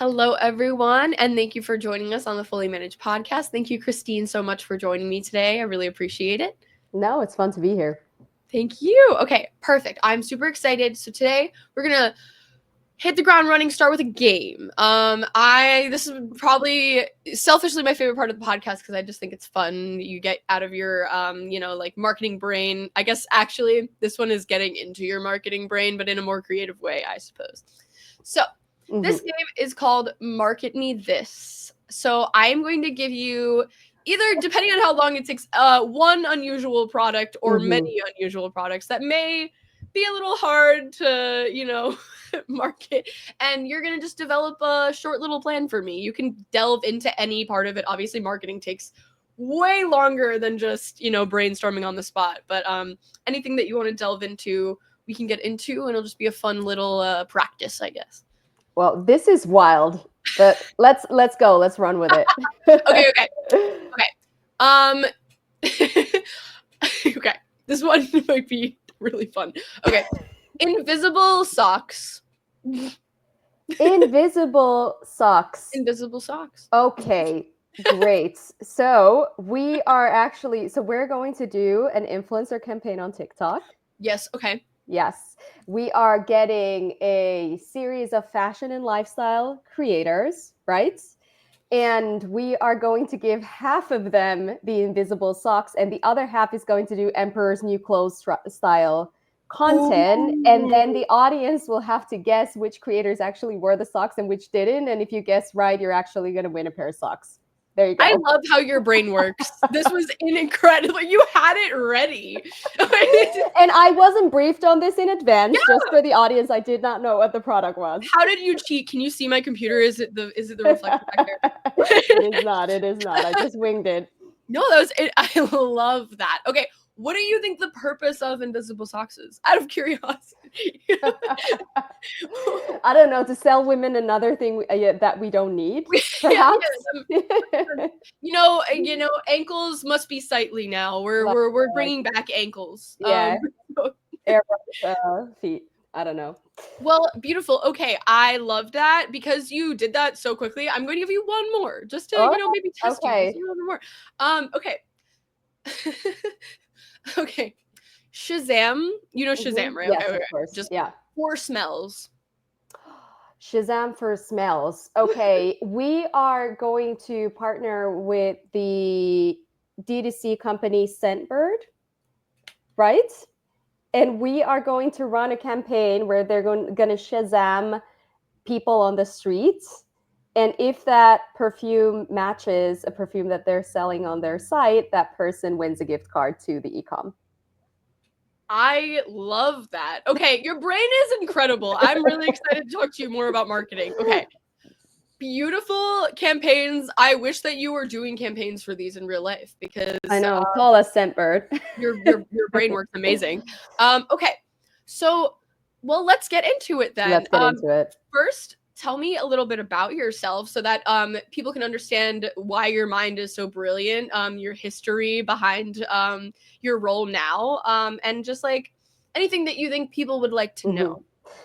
Hello, everyone, and thank you for joining us on the Fully Managed podcast. Thank you, Christine, so much for joining me today. I really appreciate it. No, it's fun to be here. Thank you. Okay, perfect. I'm super excited. So today we're gonna hit the ground running, start with a game. This is probably selfishly my favorite part of the podcast because I just think it's fun. You get out of your like marketing brain. I guess actually this one is getting into your marketing brain, but in a more creative way, I suppose. So this game is called Market Me This. So I'm going to give you either, depending on how long it takes, one unusual product or many unusual products that may be a little hard to, market. And you're going to just develop a short little plan for me. You can delve into any part of it. Obviously, marketing takes way longer than just, brainstorming on the spot. But anything that you want to delve into, we can get into, and it'll just be a fun little practice, I guess. Well, this is wild, but let's go. Let's run with it. Okay. Okay. This one might be really fun. Okay. Invisible socks. Invisible socks. Invisible socks. Okay, great. So we're going to do an influencer campaign on TikTok. Yes. Okay. Yes. We are getting a series of fashion and lifestyle creators, right? And we are going to give half of them the invisible socks, and the other half is going to do Emperor's New Clothes style content. Ooh. And then the audience will have to guess which creators actually wore the socks and which didn't. And if you guess right, you're actually going to win a pair of socks. There you go. I love how your brain works. This was incredible. You had it ready. And I wasn't briefed on this in advance. Yeah. Just for the audience, I did not know what the product was. How did you cheat? Can you see my computer? Is it the reflection back there? It is not. I just winged it. No, that was it. I love that. Okay. What do you think the purpose of invisible socks is? Out of curiosity. I don't know, to sell women another thing that we don't need, perhaps. Ankles must be sightly now. We're bringing back ankles. Yeah. Feet. I don't know. Well, beautiful. Okay, I love that because you did that so quickly. I'm going to give you one more just to maybe test you. One more. Okay. Okay. Shazam. You know Shazam, right? Yes, okay. Of course. Just yeah. For smells. Shazam for smells. Okay. We are going to partner with the D2C company Scentbird, right? And we are going to run a campaign where they're going to Shazam people on the streets. And if that perfume matches a perfume that they're selling on their site, that person wins a gift card to the e-com. I love that. Okay, your brain is incredible. I'm really excited to talk to you more about marketing. Okay. Beautiful campaigns. I wish that you were doing campaigns for these in real life because I know. Call us Scentbird. Your brain works amazing. Okay. So, well, let's get into it then. Let's get into it. First, tell me a little bit about yourself so that people can understand why your mind is so brilliant, your history behind your role now, and just like anything that you think people would like to know.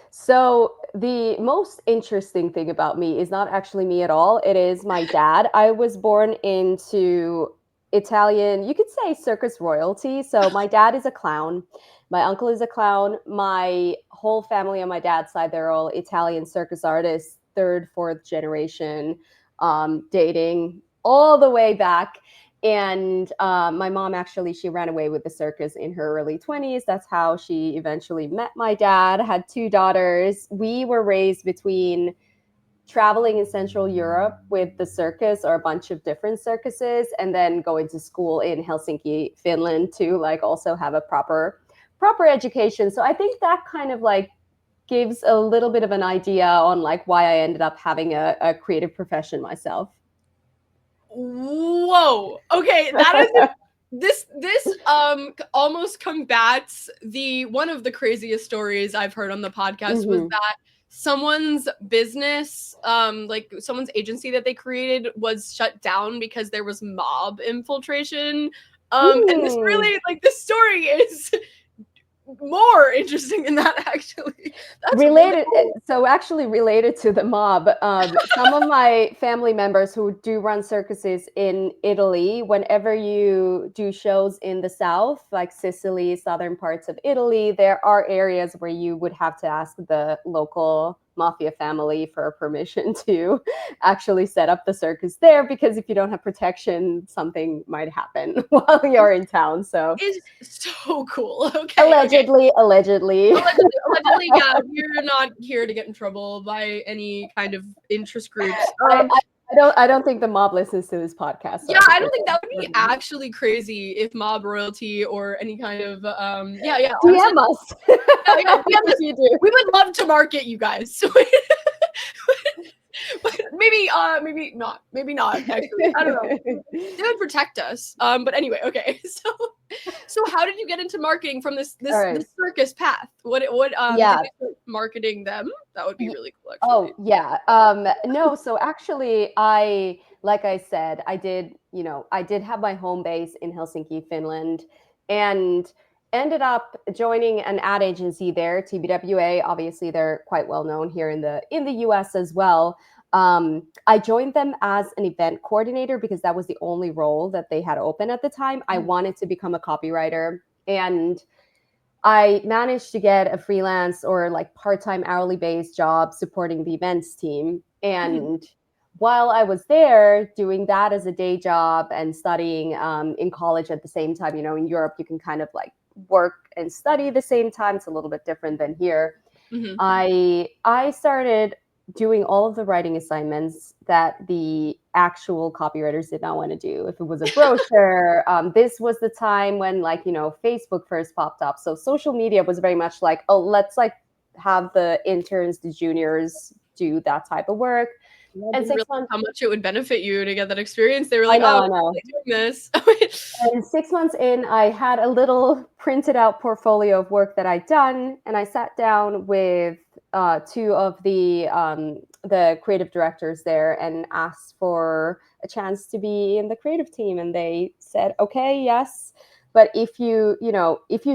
So the most interesting thing about me is not actually me at all. It is my dad. I was born into Italian, you could say circus royalty. So my dad is a clown. My uncle is a clown. My whole family on my dad's side, they're all Italian circus artists, 3rd, 4th generation, dating all the way back. And my mom, actually, she ran away with the circus in her early 20s. That's how she eventually met my dad, had 2 daughters. We were raised between traveling in Central Europe with the circus or a bunch of different circuses, and then going to school in Helsinki, Finland to also have a proper education. So I think that kind of gives a little bit of an idea on why I ended up having a creative profession myself. Whoa. Okay, that is this almost combats one of the craziest stories I've heard on the podcast was that someone's business, someone's agency that they created was shut down because there was mob infiltration. And this really, this story is more interesting than that, actually. That's Related, really cool. so actually related to the mob, some of my family members who do run circuses in Italy, whenever you do shows in the south, like Sicily, southern parts of Italy, there are areas where you would have to ask the local mafia family for permission to actually set up the circus there, because if you don't have protection, something might happen while you're in town. So Is so cool. Okay, okay. allegedly. Allegedly, yeah, we're not here to get in trouble by any kind of interest groups. I, I, I don't think the mob listens to this podcast. So Yeah, I don't think that would be actually crazy if mob royalty or any kind of yeah, honestly, DM us. yeah, If you do. we would love to market you guys. But maybe not. Maybe not, actually. I don't know. They would protect us. But anyway, okay. So how did you get into marketing from this right. this circus path? What Yeah. did you start marketing them? That would be really cool, Oh, actually. yeah. No, so actually like I said, I did have my home base in Helsinki, Finland, and ended up joining an ad agency there, TBWA. Obviously, they're quite well known here in the US as well. I joined them as an event coordinator because that was the only role that they had open at the time. I wanted to become a copywriter, and I managed to get a freelance or like part-time hourly based job supporting the events team. And while I was there doing that as a day job and studying in college at the same time, in Europe, you can kind of like work and study at the same time. It's a little bit different than here. Mm-hmm. I started doing all of the writing assignments that the actual copywriters did not want to do. If it was a brochure, this was the time when Facebook first popped up. So social media was very much like, oh, let's like have the interns, the juniors do that type of work. Yeah, And didn't 6 realize months, how much it would benefit you to get that experience. They were I like, know, "Oh, I know. we're doing this." And 6 months in, I had a little printed out portfolio of work that I'd done, and I sat down with two of the creative directors there and asked for a chance to be in the creative team, and they said, "Okay, yes, but if you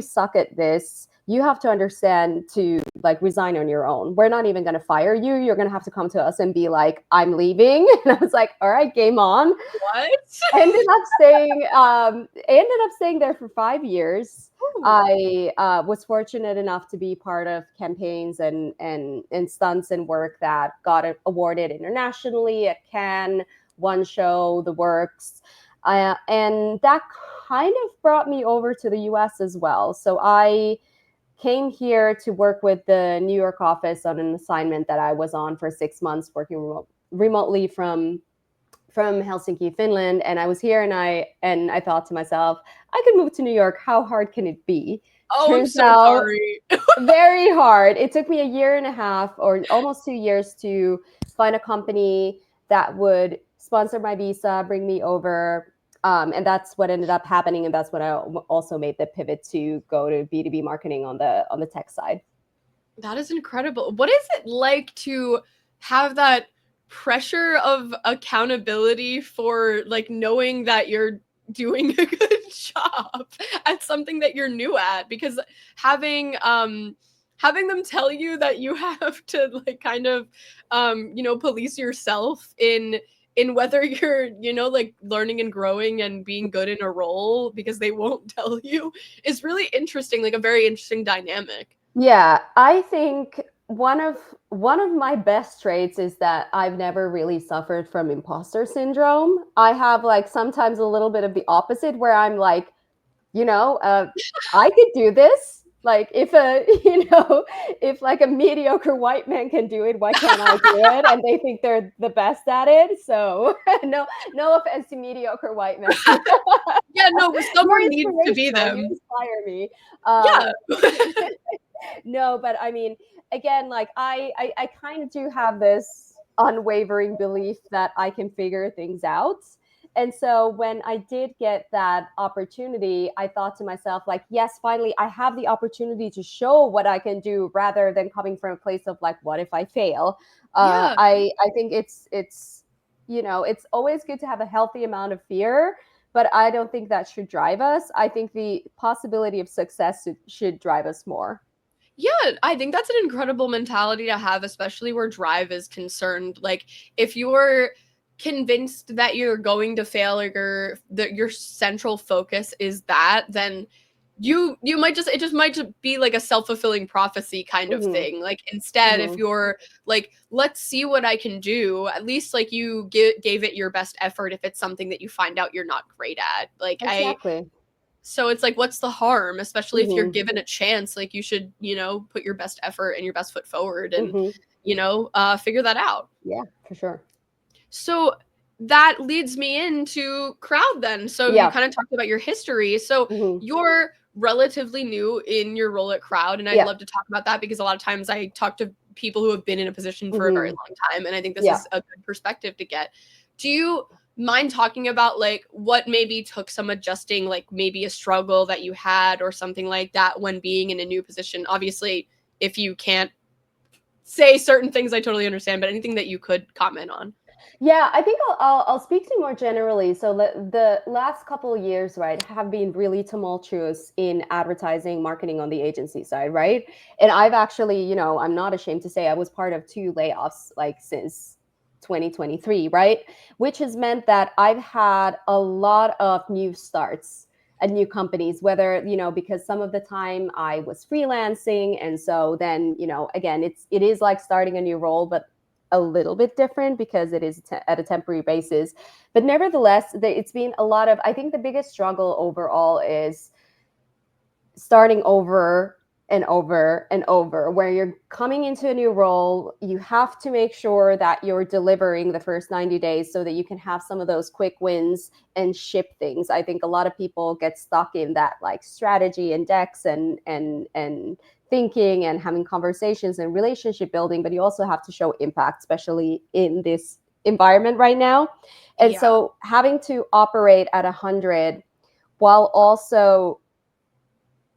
suck at this, you have to understand to like resign on your own. We're not even going to fire you. You're going to have to come to us and be like, I'm leaving." And I was like, all right, game on. What? Ended up staying there for 5 years. Ooh. I was fortunate enough to be part of campaigns and stunts and work that got awarded internationally at Cannes, one show, the works. And that kind of brought me over to the US as well. So I came here to work with the New York office on an assignment that I was on for 6 months, working remotely from Helsinki, Finland. And I was here, and I thought to myself, I could move to New York. How hard can it be? Oh, I'm Turns so out sorry. very hard. It took me a year and a half or almost 2 years to find a company that would sponsor my visa, bring me over. And that's what ended up happening. And that's when I also made the pivot to go to B2B marketing on the tech side. That is incredible. What is it like to have that pressure of accountability for like knowing that you're doing a good job at something that you're new at? Because having them tell you that you have to like kind of police yourself in whether you're like learning and growing and being good in a role because they won't tell you is really interesting, like a very interesting dynamic. Yeah, I think one of my best traits is that I've never really suffered from imposter syndrome. I have like sometimes a little bit of the opposite where I'm like, I could do this. Like if if like a mediocre white man can do it, why can't I do it? And they think they're the best at it. So no offense to mediocre white men. Yeah, no, but someone You're needs to be inspirational. You them. inspire me. Yeah. No, but I mean, again, like I kind of do have this unwavering belief that I can figure things out. And so when I did get that opportunity, I thought to myself, like, yes, finally, I have the opportunity to show what I can do rather than coming from a place of like, what if I fail? I think it's always good to have a healthy amount of fear, but I don't think that should drive us. I think the possibility of success should drive us more. Yeah, I think that's an incredible mentality to have, especially where drive is concerned. Like, if you're convinced that you're going to fail, or that your central focus is that, then you might just, it just might just be like a self-fulfilling prophecy kind of Mm-hmm. thing. Like, instead, if Mm-hmm. you're like, let's see what I can do, at least like you gave it your best effort if it's something that you find out you're not great at. Like, I Exactly. so it's like, what's the harm? Especially if you're Mm-hmm. given a chance, like you should, put your best effort and your best foot forward and, Mm-hmm. figure that out. Yeah, for sure. So that leads me into crowd then. So you Yeah. kind of talked about your history. So Mm-hmm. you're relatively new in your role at crowd. And I'd Yeah. love to talk about that because a lot of times I talk to people who have been in a position for a very Mm-hmm. long time. And I think this Yeah. is a good perspective to get. Do you mind talking about like what maybe took some adjusting, like maybe a struggle that you had or something like that when being in a new position? Obviously, if you can't say certain things, I totally understand, but anything that you could comment on. Yeah, I think I'll speak to more generally. So the last couple of years, right, have been really tumultuous in advertising, marketing on the agency side, right? And I've actually, I'm not ashamed to say I was part of 2 layoffs like since 2023, right? Which has meant that I've had a lot of new starts at new companies, whether, because some of the time I was freelancing. And so then, again, it is like starting a new role, but a little bit different because it is at a temporary basis. But nevertheless, it's been a lot of, I think the biggest struggle overall is starting over and over and over, where you're coming into a new role. You have to make sure that you're delivering the first 90 days so that you can have some of those quick wins and ship things. I think a lot of people get stuck in that like strategy and decks and thinking and having conversations and relationship building, but you also have to show impact, especially in this environment right now. And Yeah. so having to operate at 100 while also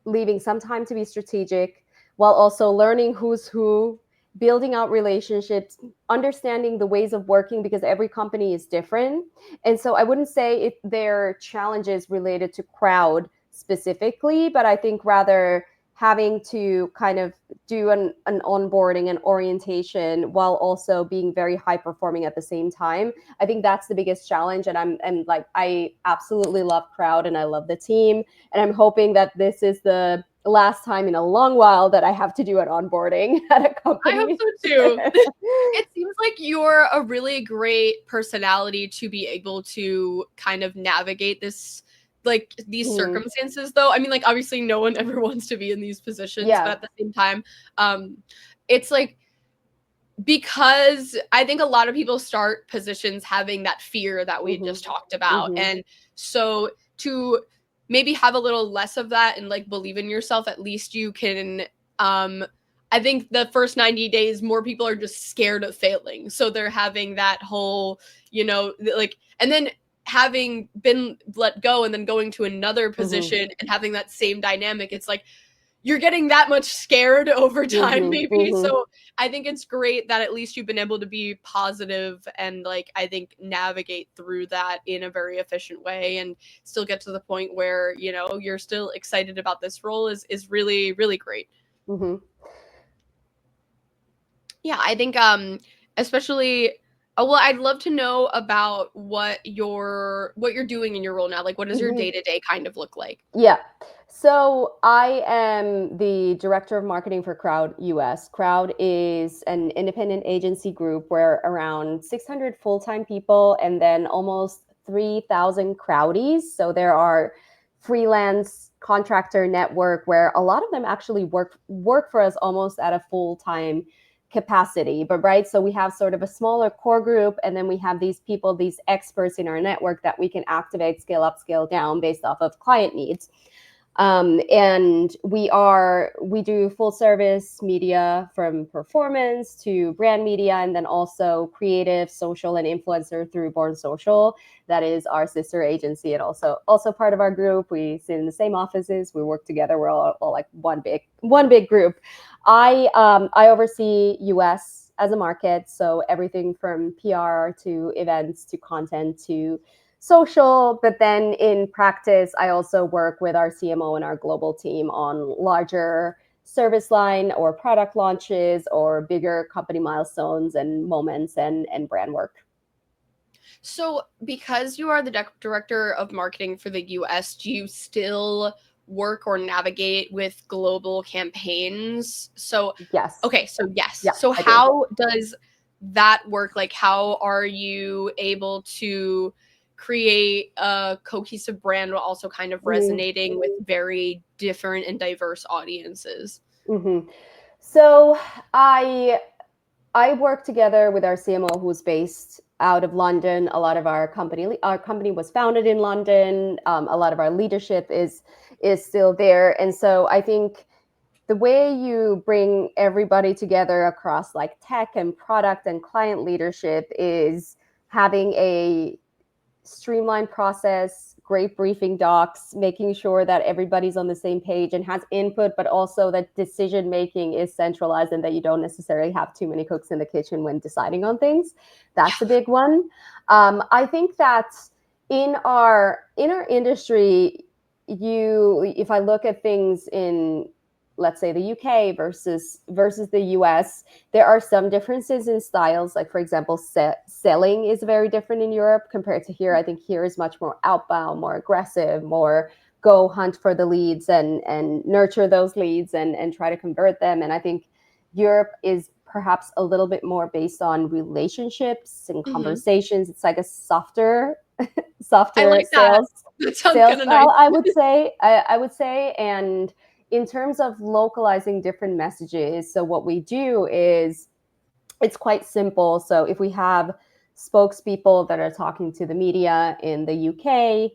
leaving some time to be strategic, while also learning who's who, building out relationships, understanding the ways of working because every company is different. And so I wouldn't say there are challenges related to crowd specifically, but I think rather having to kind of do an onboarding and orientation while also being very high performing at the same time. I think that's the biggest challenge. And like, I absolutely love crowd and I love the team. And I'm hoping that this is the last time in a long while that I have to do an onboarding at a I hope company. so too. It seems like you're a really great personality to be able to kind of navigate this, like these Mhm. circumstances though. I mean, like obviously no one ever wants to be in these positions, but Yeah. at the same time, it's like, because I think a lot of people start positions having that fear that we Mhm. just talked about. Mhm. And so to maybe have a little less of that and like believe in yourself, at least you can, I think the first 90 days more people are just scared of failing. So they're having that whole, like, and then having been let go and then going to another Mhm. position and having that same dynamic, it's like you're getting that much scared over time Mhm. maybe. Mhm. So I think it's great that at least you've been able to be positive and like I think navigate through that in a very efficient way and still get to the point where you're still excited about this role is really really great. Mhm. Yeah, I think especially well, I'd love to know about what you're doing in your role now. Like what does your Mhm. day-to-day kind of look like? Yeah. So I am the director of marketing for Crowd US. Crowd is an independent agency group where around 600 full-time people and then almost 3,000 crowdies. So there are freelance contractor network where a lot of them actually work for us almost at a full-time capacity. But right, so we have sort of a smaller core group, and then we have these people, these experts in our network that we can activate, scale up, scale down based off of client needs. And we do full service media from performance to brand media, and then also creative, social, and influencer through Born Social. That is our sister agency, and also part of our group. We sit in the same offices. We work together. We're all like one big group. I oversee US as a market, so everything from PR to events to content to social, but then in practice, I also work with our CMO and our global team on larger service line or product launches or bigger company milestones and moments and brand work. So, because you are the director of marketing for the US, do you still work or navigate with global campaigns? So, Yes. okay, so yes. Yeah, So, I do. how does that work? Like, how are you able to create a cohesive brand while also kind of Mm-hmm. resonating with very different and diverse audiences? Mm-hmm. So I work together with our CMO who's based out of London. A lot of our company was founded in London. A lot of our leadership is still there, and so I think the way you bring everybody together across like tech and product and client leadership is having a streamlined process, great briefing docs, making sure that everybody's on the same page and has input, but also that decision making is centralized and that you don't necessarily have too many cooks in the kitchen when deciding on things. That's a big one. I think that in our industry, if I look at things in, let's say, the UK versus the US, there are some differences in styles. Like, for example, selling is very different in Europe compared to here. I think here is much more outbound, more aggressive, more go hunt for the leads and nurture those leads and try to convert them. And I think Europe is perhaps a little bit more based on relationships and Hmm. conversations. It's like a softer I softer like that. That sounds sales kind of nice. style, I would say. And in terms of localizing different messages, so what we do is it's quite simple. So if we have spokespeople that are talking to the media in the UK,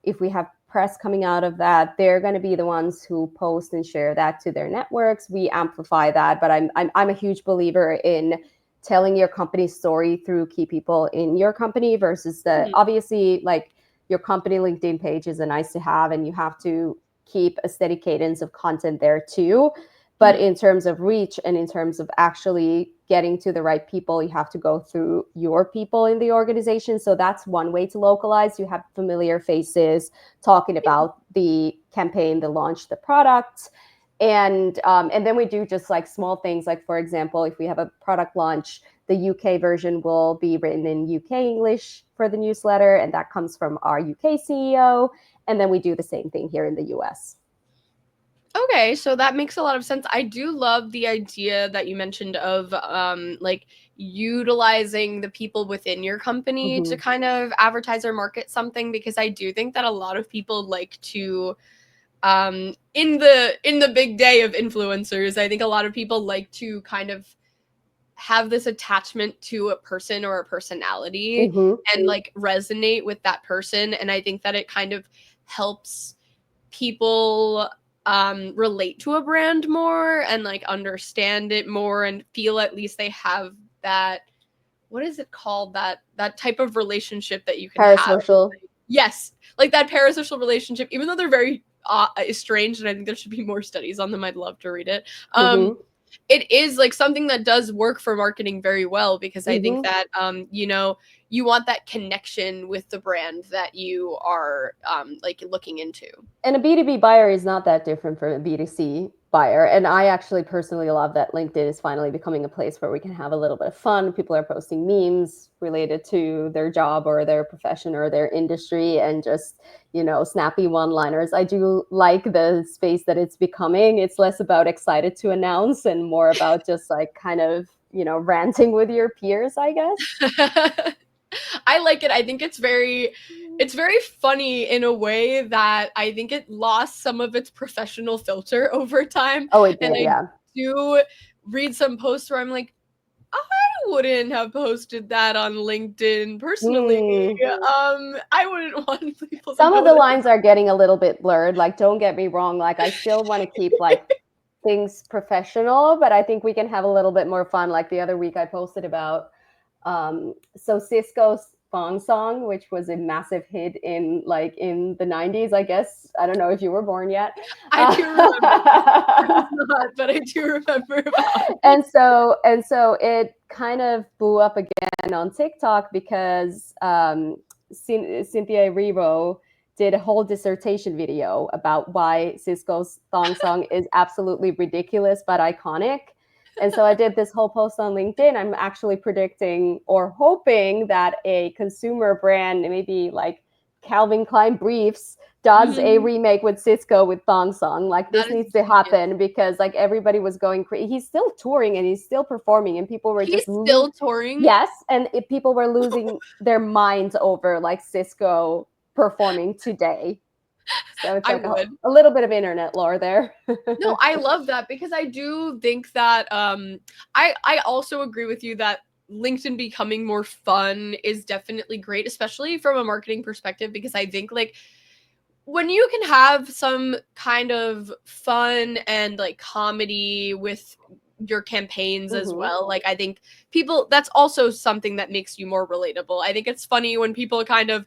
if we have press coming out of that, they're going to be the ones who post and share that to their networks. We amplify that, but I'm a huge believer in telling your company's story through key people in your company versus the Mhm. obviously like your company LinkedIn page is a nice to have, and you have to keep a steady cadence of content there too. But Mhm. in terms of reach and in terms of actually getting to the right people, you have to go through your people in the organization. So that's one way to localize. You have familiar faces talking about the campaign, the launch, the product. And then we do just like small things. Like, for example, if we have a product launch, the UK version will be written in UK English for the newsletter, and that comes from our UK CEO. And then we do the same thing here in the US. Okay, so that makes a lot of sense. I do love the idea that you mentioned of like utilizing the people within your company to Mm-hmm. kind of advertise or market something, because I do think that a lot of people like to in the big day of influencers, I think a lot of people like to kind of have this attachment to a person or a personality Mm-hmm. and like resonate with that person, and I think that it kind of helps people relate to a brand more and like understand it more and feel at least they have that, what is it called, that type of relationship that you can have. Parasocial. Yes, like that parasocial relationship, even though they're very estranged, and I think there should be more studies on them. I'd love to read it. Mm-hmm. It is like something that does work for marketing very well, because I think Mm-hmm. that you want that connection with the brand that you are like looking into. And a B2B buyer is not that different from a B2C buyer. And I actually personally love that LinkedIn is finally becoming a place where we can have a little bit of fun. People are posting memes related to their job or their profession or their industry, and just, snappy one-liners. I do like the space that it's becoming. It's less about excited to announce and more about just like kind of, ranting with your peers, I guess. I like it. I think it's very funny in a way that I think it lost some of its professional filter over time. Oh, it And did, I yeah. do read some posts where I'm like, I wouldn't have posted that on LinkedIn personally. Mm. I wouldn't want people to Some of know the that. lines are getting a little bit blurred. Like, don't get me wrong. Like, I still want to keep like things professional, but I think we can have a little bit more fun. Like the other week, I posted about so Cisco's Thong Song, which was a massive hit in the 90s. I guess I don't know if you were born yet. I do remember. I was not, but I do remember about it. And so it kind of blew up again on TikTok because Cynthia Erivo did a whole dissertation video about why Cisco's thong song is absolutely ridiculous but iconic. And so I did this whole post on LinkedIn. I'm actually predicting or hoping that a consumer brand, maybe like Calvin Klein Briefs, does a Mhm. remake with Cisco with Thong Song. Like That this is needs to genius. happen because like everybody was going crazy. He's still touring and he's still performing, and people were He's just still touring. yes, and people were losing their minds over like Cisco performing today. So it's I like would. a little bit of internet lore there. No, I love that because I do think that I also agree with you that LinkedIn becoming more fun is definitely great, especially from a marketing perspective, because I think like when you can have some kind of fun and like comedy with your campaigns as Mm-hmm. well, like I think people, that's also something that makes you more relatable. I think it's funny when people kind of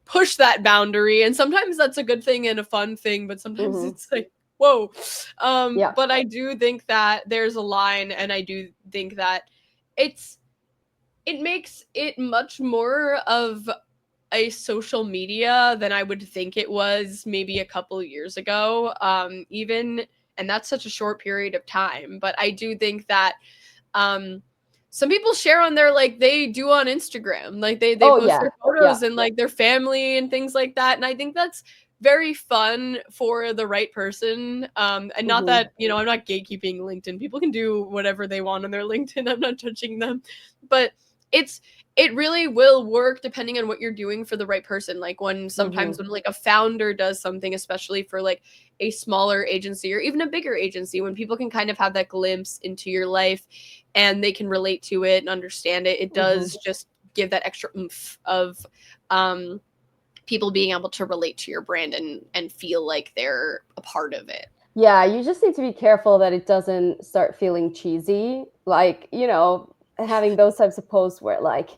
push that boundary, and sometimes that's a good thing and a fun thing, but sometimes Mm-hmm. it's like whoa. Yeah. But I do think that there's a line, and I do think that it's it makes it much more of a social media than I would think it was maybe a couple years ago, even, and that's such a short period of time. But I do think that um some people share on their, like they do on Instagram, like they Oh post yeah. their Yeah. photos and like their family and things like that, and I think that's very fun for the right person. And not Mm-hmm. that, you know, I'm not gatekeeping LinkedIn, people can do whatever they want on their LinkedIn, I'm not judging them, but it's it really will work depending on what you're doing for the right person. Like when sometimes Mm-hmm. when like a founder does something, especially for like a smaller agency or even a bigger agency, when people can kind of have that glimpse into your life and they can relate to it and understand it, it Mm-hmm. does just give that extra oomph of um, people being able to relate to your brand and feel like they're a part of it. Yeah, you just need to be careful that it doesn't start feeling cheesy. Like, having those types of posts where like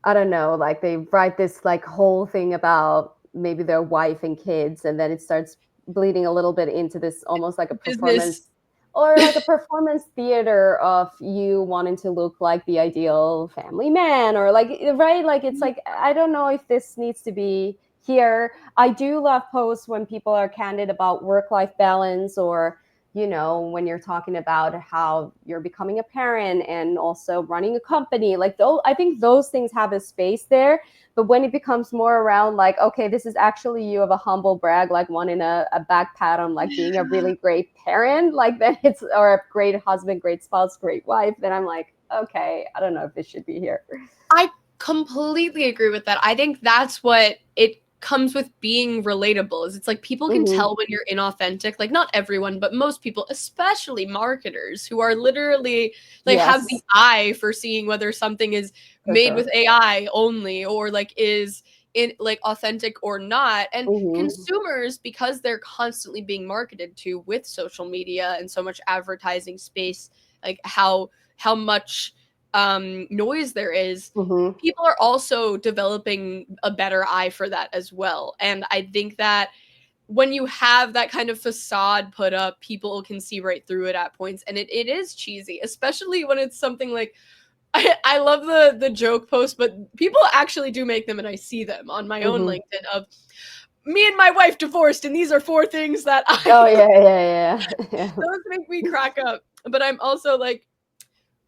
I don't know, like they write this like whole thing about maybe their wife and kids, and then it starts bleeding a little bit into this almost like a Business. performance or like a performance theater of you wanting to look like the ideal family man or like right, like it's like I don't know if this needs to be here. I do love posts when people are candid about work-life balance, or when you're talking about how you're becoming a parent and also running a company, like those, I think those things have a space there. But when it becomes more around like, okay, this is actually you of a humble brag, like wanting a back pat on like being a really great parent, like then it's, or a great husband, great spouse, great wife, then I'm like, okay, I don't know if this should be here. I completely agree with that. I think that's what it comes with being relatable, is it's like people can Mm-hmm. tell when you're inauthentic. Like not everyone, but most people, especially marketers who are literally like have the Yes, eye for seeing whether something is for made with sure. AI only or like is in like authentic or not. And Mm-hmm. consumers, because they're constantly being marketed to with social media and so much advertising space, like how much noise there is, Mm-hmm. people are also developing a better eye for that as well. And I think that when you have that kind of facade put up, people can see right through it at points. And it is cheesy, especially when it's something like I love the joke post, but people actually do make them, and I see them on my own Mm-hmm. LinkedIn of me and my wife divorced, and these are four things that Oh I yeah, yeah, yeah. Yeah. those make me crack up. But I'm also like,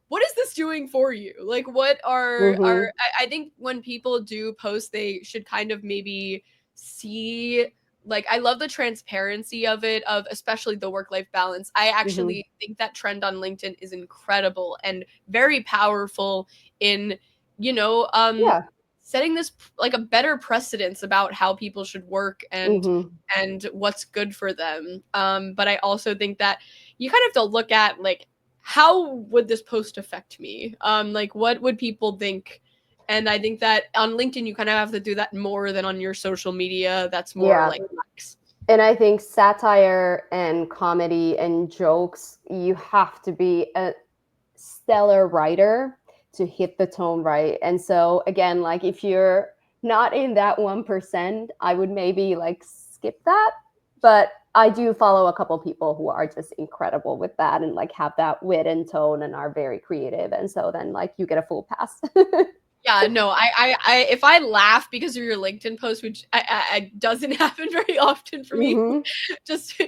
what is this doing for you? Like, what are Mm-hmm. I think when people do post, they should kind of maybe see, like I love the transparency of it, of especially the work-life balance. I Mm-hmm. actually think that trend on LinkedIn is incredible and very powerful in, you know, Yeah. setting this like a better precedence about how people should work Mm-hmm. and what's good for them. But I also think that you kind of have to look at like, how would this post affect me? Like what would people think? And I think that on LinkedIn you kind of have to do that more than on your social media that's more Yeah. like likes. And I think satire and comedy and jokes, you have to be a stellar writer to hit the tone right. And so again, like if you're not in that 1%, I would maybe like skip that. But I do follow a couple people who are just incredible with that and like have that wit and tone and are very creative. And so then like you get a full pass. Yeah, no, I if I laugh because of your LinkedIn post, which I doesn't happen very often for me, Hmm. just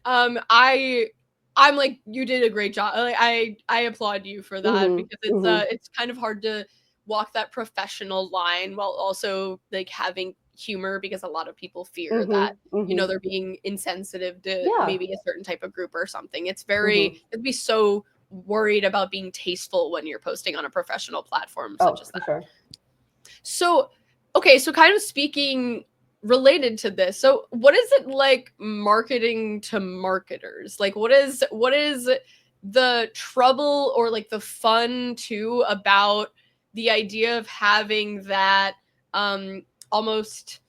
I'm like, you did a great job. Like, I applaud you for that Hmm. because Hmm. it's kind of hard to walk that professional line while also like having humor because a lot of people fear Hmm. that Hmm. they're being insensitive to Yeah. maybe a certain type of group or something. Hmm. It'd be so worried about being tasteful when you're posting on a professional platform such Oh, as for that. sure. So, okay, so kind of speaking related to this. So, what is it like marketing to marketers? Like what is the trouble or like the fun too about the idea of having that almost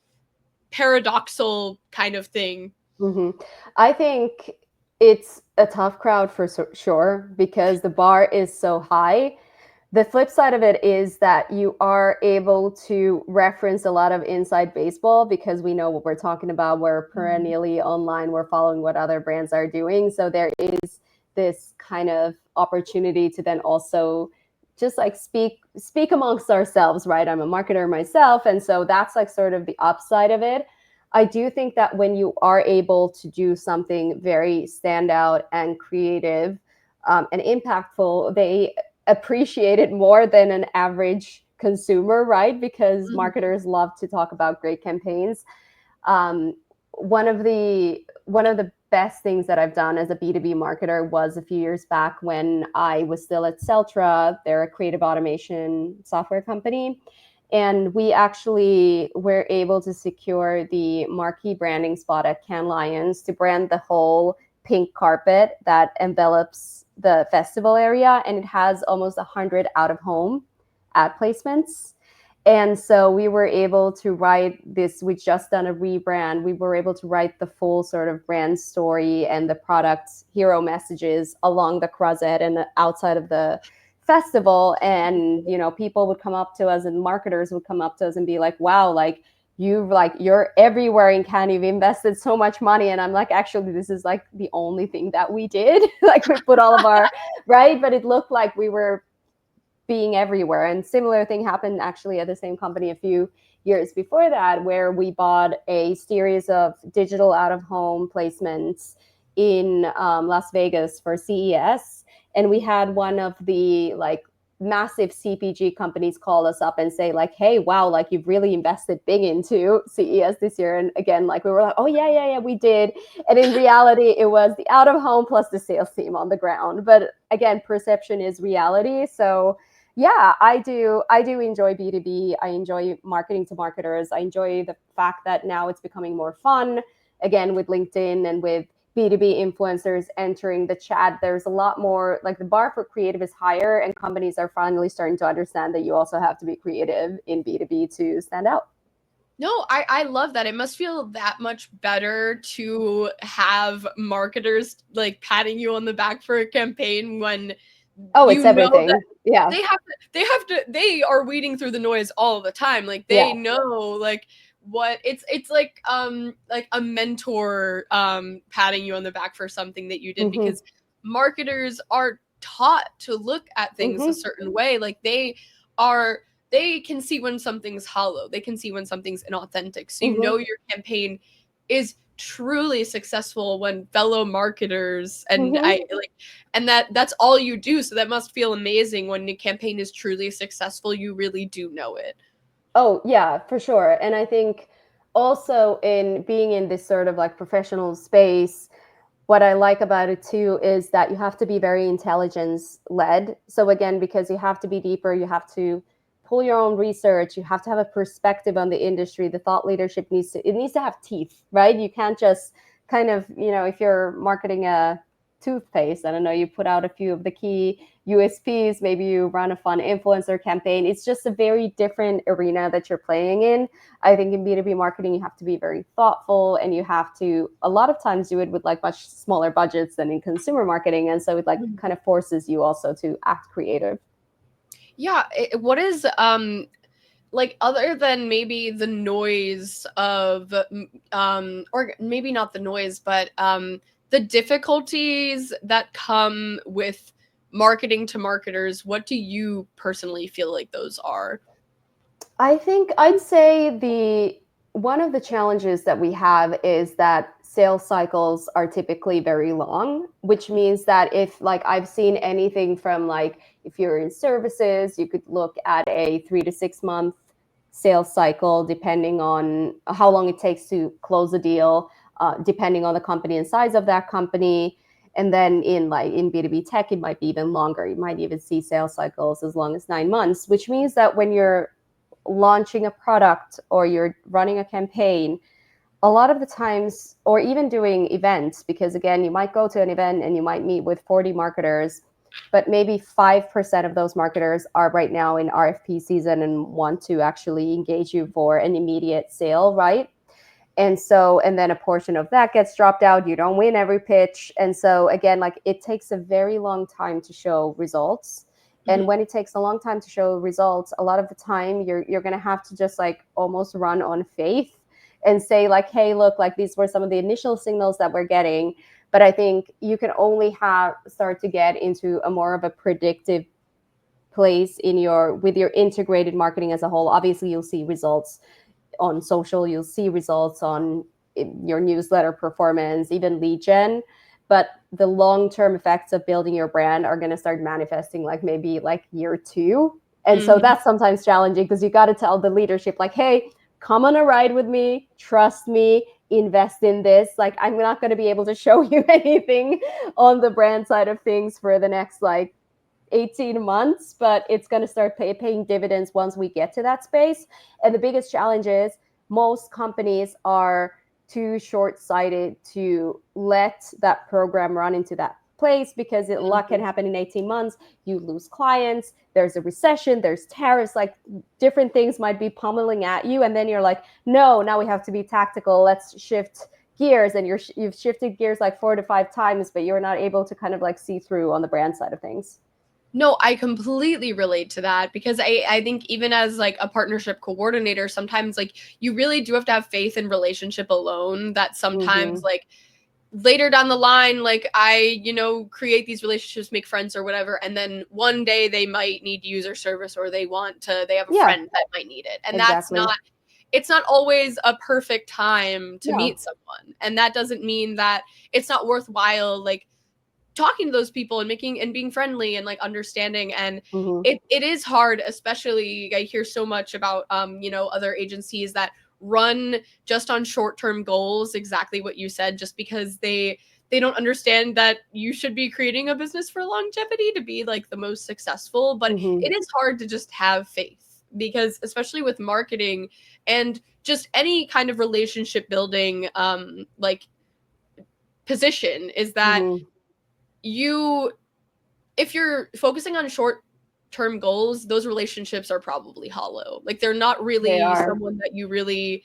paradoxal kind of thing? Hmm. I think it's a tough crowd for sure because the bar is so high. The flip side of it is that you are able to reference a lot of inside baseball because we know what we're talking about. We're Mhm. perennially online, we're following what other brands are doing. So there is this kind of opportunity to then also just like speak amongst ourselves, right? I'm a marketer myself, and so that's like sort of the upside of it. I do think that when you are able to do something very standout and creative and impactful, they appreciate it more than an average consumer, right? Because Mhm. marketers love to talk about great campaigns. Um, one of the best things that I've done as a B2B marketer was a few years back when I was still at Celtra. They're a creative automation software company. And we actually were able to secure the marquee branding spot at Cannes Lions to brand the whole pink carpet that envelops the festival area. And it has almost 100 out of home ad placements. And so we were able to write this, we just done a rebrand. We were able to write the full sort of brand story and the product hero messages along the croisette and outside of the festival. And, people would come up to us and marketers would come up to us and be like, wow, like, you're everywhere in Cannes, you've invested so much money. And I'm like, actually, this is like the only thing that we did. Like we put all of our, right. But it looked like we were being everywhere. And similar thing happened actually at the same company a few years before that, where we bought a series of digital out of home placements in Las Vegas for CES. And we had one of the like massive CPG companies call us up and say like, hey, wow, like you've really invested big into CES this year. And again, like we were like, oh yeah, we did. And in reality, it was the out of home plus the sales team on the ground. But again, perception is reality. So yeah, I do enjoy B2B. I enjoy marketing to marketers. I enjoy the fact that now it's becoming more fun. Again, with LinkedIn and with B2B influencers entering the chat, there's a lot more, like the bar for creative is higher, and companies are finally starting to understand that you also have to be creative in B2B to stand out. No, I love that. It must feel that much better to have marketers like patting you on the back for a campaign when Oh, it's you know that everything. Yeah. they are weeding through the noise all the time. Like Yeah. they know like what it's like a mentor patting you on the back for something that you did Hmm. because marketers are taught to look at things a Hmm. certain way. Like are they can see when something's hollow. They can see when something's inauthentic. So you know Hmm. your campaign is truly successful when fellow marketers and Hmm. I like and that's all you do. So that must feel amazing when your campaign is truly successful. You really do know it. Oh, yeah, for sure. And I think also in being in this sort of like professional space, what I like about it too is that you have to be very intelligence led. So again, because you have to be deeper, you have to pull your own research, you have to have a perspective on the industry. The thought leadership needs to have teeth, right? You can't just kind of, if you're marketing a toothpaste, I don't know, you put out a few of the key USPs, maybe you run a fun influencer campaign. It's just a very different arena that you're playing in. I think in B2B marketing, you have to be very thoughtful and you have to a lot of times do it with like much smaller budgets than in consumer marketing. And so it like kind of forces you also to act creative. Yeah, what is like other than maybe the noise of or maybe not the noise but the difficulties that come with marketing to marketers, what do you personally feel like those are? I think I'd say one of the challenges that we have is that sales cycles are typically very long, which means that if like I've seen anything from like if you're in services, you could look at a 3 to 6 month sales cycle depending on how long it takes to close a deal, depending on the company and size of that company. And then in B2B tech, it might be even longer. You might even see sales cycles as long as 9 months, which means that when you're launching a product or you're running a campaign, a lot of the times, or even doing events, because again, you might go to an event and you might meet with 40 marketers, but maybe 5% of those marketers are right now in RFP season and want to actually engage you for an immediate sale, right? And then a portion of that gets dropped out. You don't win every pitch. And so again, like it takes a very long time to show results. And when it takes a long time to show results, a lot of the time you're going to have to just like almost run on faith and say like, hey, look, like these were some of the initial signals that we're getting. But I think you can only start to get into a more of a predictive place with your integrated marketing as a whole. Obviously, you'll see results on social, you'll see results on your newsletter performance, even lead gen. But the long-term effects of building your brand are going to start manifesting like maybe like year 2. And so that's sometimes challenging because you got to tell the leadership like, hey, come on a ride with me, trust me, invest in this. Like, I'm not going to be able to show you anything on the brand side of things for the next like 18 months, but it's going to start paying dividends once we get to that space. And the biggest challenge is most companies are too short-sighted to let that program run into that place because a lot can happen in 18 months. You lose clients, there's a recession, there's tariffs, like different things might be pummeling at you. And then you're like, no, now we have to be tactical. Let's shift gears. And you've shifted gears like 4 to 5 times, but you're not able to kind of like see through on the brand side of things. No, I completely relate to that because I think even as like a partnership coordinator, sometimes like you really do have to have faith in relationship alone that sometimes like later down the line, like I, create these relationships, make friends or whatever. And then one day they might need user service or they have a friend that might need it. And exactly. it's not always a perfect time to No. meet someone. And that doesn't mean that it's not worthwhile, like talking to those people and being friendly and like understanding. And it is hard, especially I hear so much about other agencies that run just on short-term goals, exactly what you said, just because they don't understand that you should be creating a business for longevity to be like the most successful. But it is hard to just have faith because especially with marketing and just any kind of relationship building like position is that if you're focusing on short-term goals, those relationships are probably hollow. Like they're not really someone that you really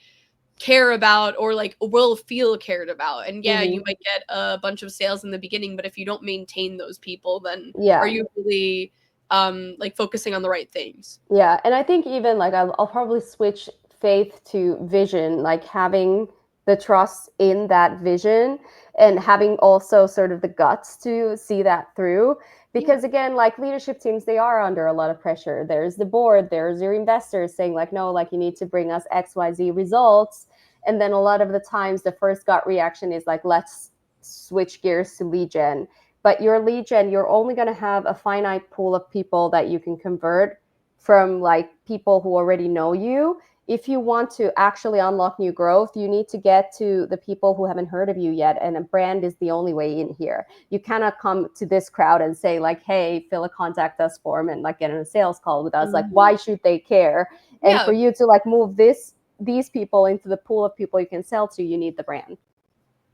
care about or like will feel cared about. And yeah, you might get a bunch of sales in the beginning, but if you don't maintain those people, then are you really like focusing on the right things? Yeah, and I think even like I'll probably switch faith to vision, like having the trust in that vision and having also sort of the guts to see that through. Because again, like leadership teams, they are under a lot of pressure. There's the board, there's your investors saying like, no, like you need to bring us XYZ results. And then a lot of the times the first gut reaction is like, let's switch gears to lead gen. But your lead gen, you're only going to have a finite pool of people that you can convert from like people who already know you. If you want to actually unlock new growth, you need to get to the people who haven't heard of you yet. And a brand is the only way in here. You cannot come to this crowd and say like, hey, fill a contact us form and like get on a sales call with us. Like, why should they care? And for you to like move these people into the pool of people you can sell to, you need the brand.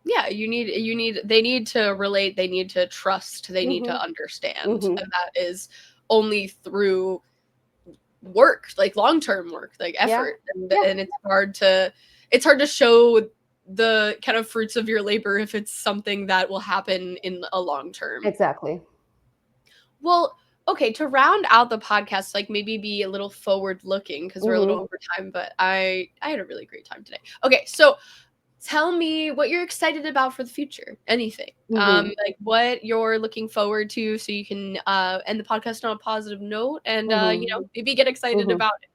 Yeah, they need to relate, they need to trust, they need to understand. And that is only through work, like long-term work, like effort. And it's hard to show the kind of fruits of your labor if it's something that will happen in a long term. Exactly. Well, okay, to round out the podcast, like maybe be a little forward looking because we're a little over time, but I had a really great time today. Okay, so tell me what you're excited about for the future. Anything. Like what you're looking forward to so you can end the podcast on a positive note and maybe get excited about it.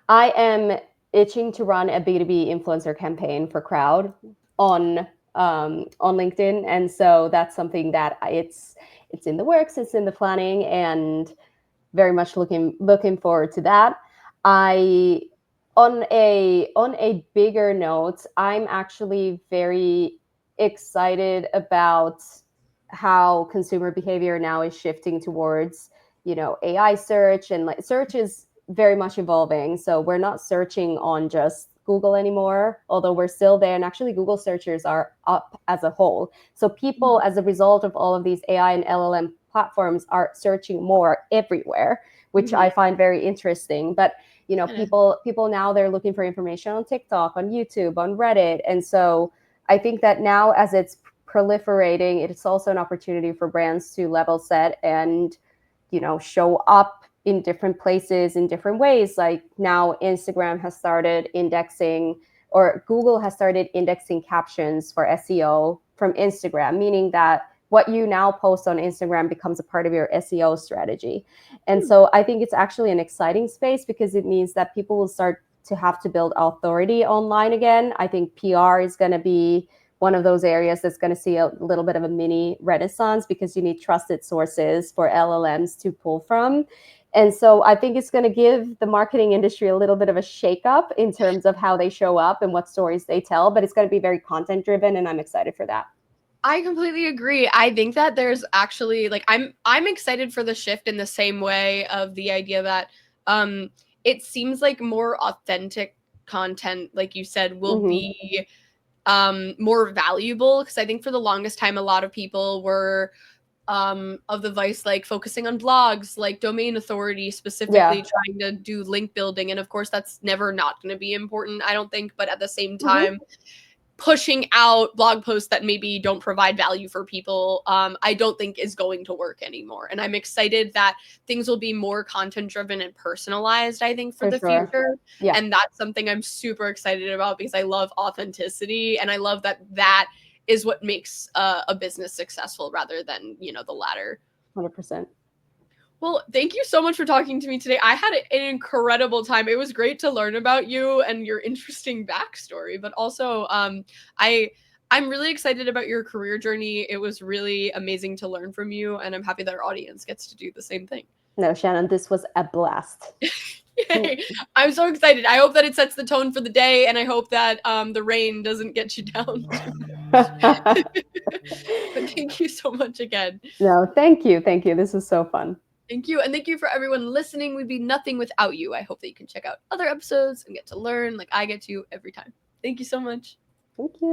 I am itching to run a B2B influencer campaign for Crowd on LinkedIn, and so that's something that it's in the works, it's in the planning, and very much looking forward to that. I on a bigger note, I'm actually very excited about how consumer behavior now is shifting towards, AI search, and like search is very much evolving. So we're not searching on just Google anymore, although we're still there. And actually, Google searchers are up as a whole. So people, as a result of all of these AI and LLM platforms, are searching more everywhere, which I find very interesting. But people now, they're looking for information on TikTok, on YouTube, on Reddit, and so I think that now, as it's proliferating, it's also an opportunity for brands to level set and show up in different places in different ways. Like now Instagram has started indexing, or Google has started indexing captions for SEO from Instagram, meaning that what you now post on Instagram becomes a part of your SEO strategy. And so I think it's actually an exciting space because it means that people will start to have to build authority online again. I think PR is going to be one of those areas that's going to see a little bit of a mini renaissance because you need trusted sources for LLMs to pull from. And so I think it's going to give the marketing industry a little bit of a shakeup in terms of how they show up and what stories they tell, but it's going to be very content driven, and I'm excited for that. I completely agree. I think that there's actually like I'm excited for the shift in the same way of the idea that it seems like more authentic content, like you said, will be more valuable, because I think for the longest time a lot of people were of the vice, like focusing on blogs, like domain authority, specifically trying to do link building, and of course that's never not going to be important, I don't think, but at the same time pushing out blog posts that maybe don't provide value for people, I don't think is going to work anymore. And I'm excited that things will be more content driven and personalized, I think, for the sure. future. Yeah. And that's something I'm super excited about because I love authenticity, and I love that that is what makes a business successful rather than, the latter. 100%. Well, thank you so much for talking to me today. I had an incredible time. It was great to learn about you and your interesting backstory, but also I'm really excited about your career journey. It was really amazing to learn from you, and I'm happy that our audience gets to do the same thing. No, Shannon, this was a blast. Yay. I'm so excited. I hope that it sets the tone for the day, and I hope that the rain doesn't get you down too much. But thank you so much again. No, thank you. Thank you. This was so fun. Thank you. And thank you for everyone listening. We'd be nothing without you. I hope that you can check out other episodes and get to learn like I get to every time. Thank you so much. Thank you.